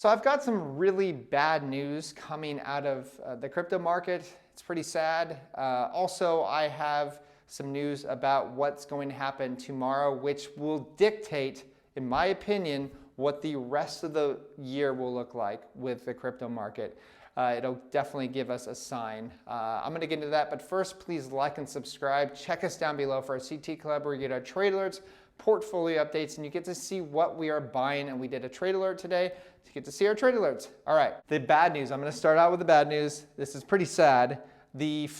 So I've got some really bad news coming out of the crypto market. It's pretty sad. Also, I have some news about what's going to happen tomorrow, which will dictate, in my opinion, what the rest of the year will look like with the crypto market. It'll definitely give us a sign. I'm going to get into that, but first, please like and subscribe. Check us down below for our CT Club where you get our trade alerts, portfolio updates, and you get to see what we are buying. And we did a trade alert today to get to see our trade alerts. All right, the bad news. I'm going to start out with the bad news. This is pretty sad. The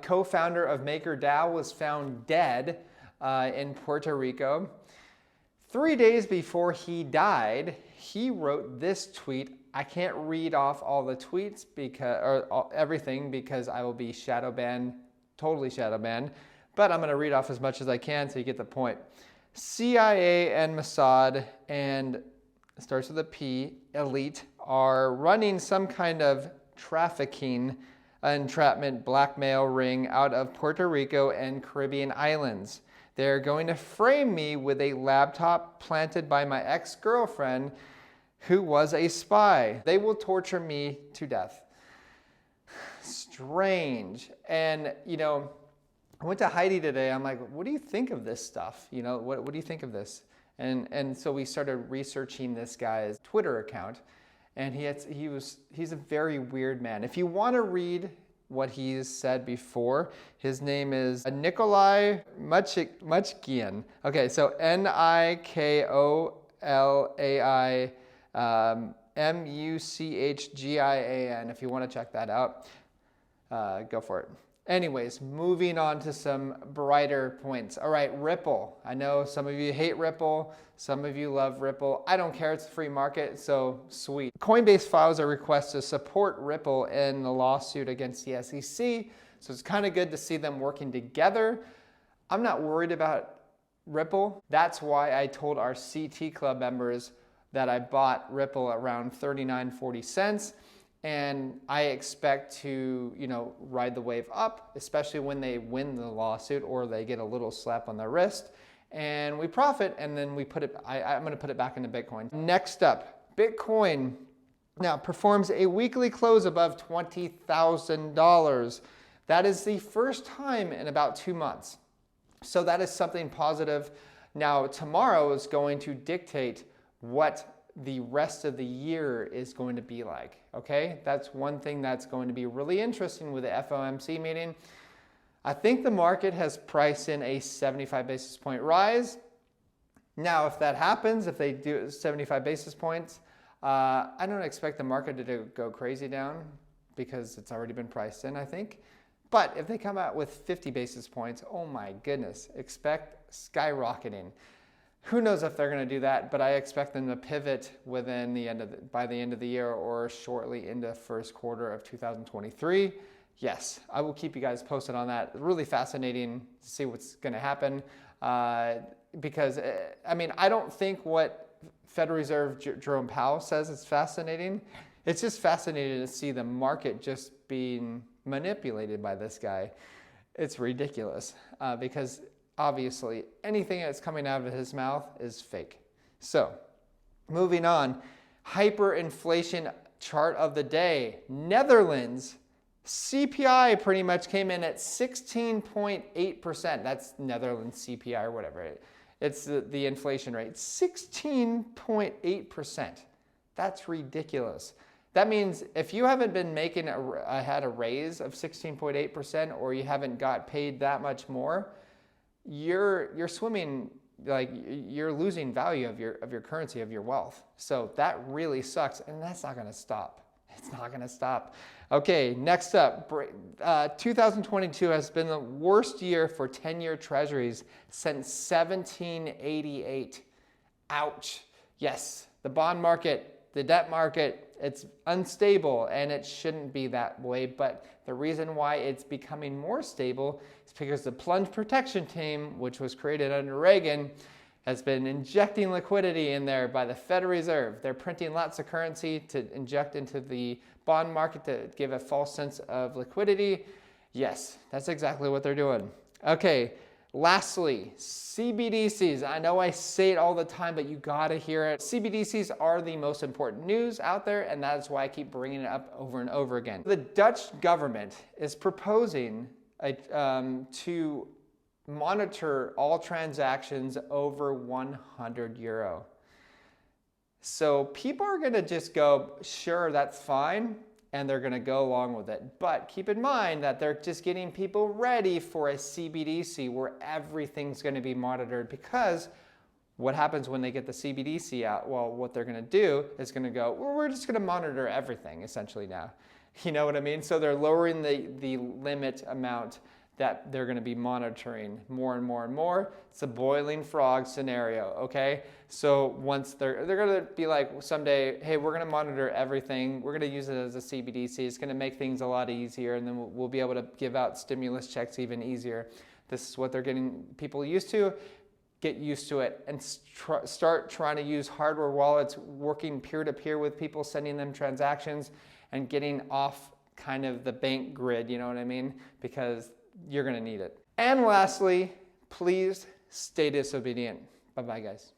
co-founder of MakerDAO was found dead in Puerto Rico. 3 days before he died, he wrote this tweet. I can't read off all the tweets everything because I will be shadow banned, totally shadow banned. But I'm going to read off as much as I can so you get the point. CIA and Mossad, and it starts with a P, elite, are running some kind of trafficking, entrapment, blackmail ring out of Puerto Rico and Caribbean islands. They're going to frame me with a laptop planted by my ex-girlfriend who was a spy. They will torture me to death. Strange. And, you know, I went to Heidi today. I'm like, what do you think of this stuff? You know, what do you think of this? And so we started researching this guy's Twitter account, and he's a very weird man. If you want to read what he's said before, his name is Nikolai Muchkian. Okay, so Nikolai Muchgian. If you want to check that out, go for it. Anyways, moving on to some brighter points. All right, Ripple. I know some of you hate Ripple. Some of you love Ripple. I don't care. It's a free market, so sweet. Coinbase files a request to support Ripple in the lawsuit against the SEC. So it's kind of good to see them working together. I'm not worried about Ripple. That's why I told our CT Club members that I bought Ripple around 39-40 cents. And I expect to, you know, ride the wave up, especially when they win the lawsuit or they get a little slap on their wrist and we profit, and then we put it, I'm going to put it back into Bitcoin. Next up, Bitcoin now performs a weekly close above $20,000. That is the first time in about 2 months. So that is something positive. Now, tomorrow is going to dictate what the rest of the year is going to be like, okay? That's one thing that's going to be really interesting with the FOMC meeting. I think the market has priced in a 75 basis point rise. Now, if that happens, if they do 75 basis points, I don't expect the market to go crazy down because it's already been priced in, I think. But if they come out with 50 basis points, oh my goodness, expect skyrocketing. Who knows if they're going to do that, but I expect them to pivot within by the end of the year or shortly into first quarter of 2023. Yes, I will keep you guys posted on that. Really fascinating to see what's going to happen because, I mean, I don't think what Federal Reserve Jerome Powell says is fascinating. It's just fascinating to see the market just being manipulated by this guy. It's ridiculous because obviously, anything that's coming out of his mouth is fake. So, moving on, hyperinflation chart of the day. Netherlands, CPI pretty much came in at 16.8%. That's Netherlands CPI or whatever. It's the inflation rate, 16.8%. That's ridiculous. That means if you haven't been had a raise of 16.8% or you haven't got paid that much more, you're swimming, like you're losing value of your currency, of your wealth. So that really sucks, and that's not going to stop. It's not going to stop. Okay, next up, 2022 has been the worst year for 10-year treasuries since 1788. Ouch. Yes, the bond market, the debt market, it's unstable and it shouldn't be that way, but the reason why it's becoming more stable is because the plunge protection team, which was created under Reagan, has been injecting liquidity in there by the Federal Reserve. They're printing lots of currency to inject into the bond market to give a false sense of liquidity. Yes, that's exactly what they're doing. Okay, Lastly, CBDCs. I know I say it all the time, but you gotta hear it. CBDCs are the most important news out there, and that is why I keep bringing it up over and over again. The Dutch government is proposing to monitor all transactions over 100 euro. So people are gonna just go, sure, that's fine, and they're gonna go along with it. But keep in mind that they're just getting people ready for a CBDC where everything's gonna be monitored, because what happens when they get the CBDC out? Well, what they're gonna do is gonna go, well, we're just gonna monitor everything essentially now. You know what I mean? So they're lowering the limit amount that they're gonna be monitoring more and more and more. It's a boiling frog scenario, okay? So once they're gonna be like someday, hey, we're gonna monitor everything. We're gonna use it as a CBDC. It's gonna make things a lot easier, and then we'll be able to give out stimulus checks even easier. This is what they're getting people used to. Get used to it and start trying to use hardware wallets, working peer-to-peer with people, sending them transactions, and getting off kind of the bank grid, you know what I mean? Because you're gonna need it. And lastly, please stay disobedient. Bye-bye, guys.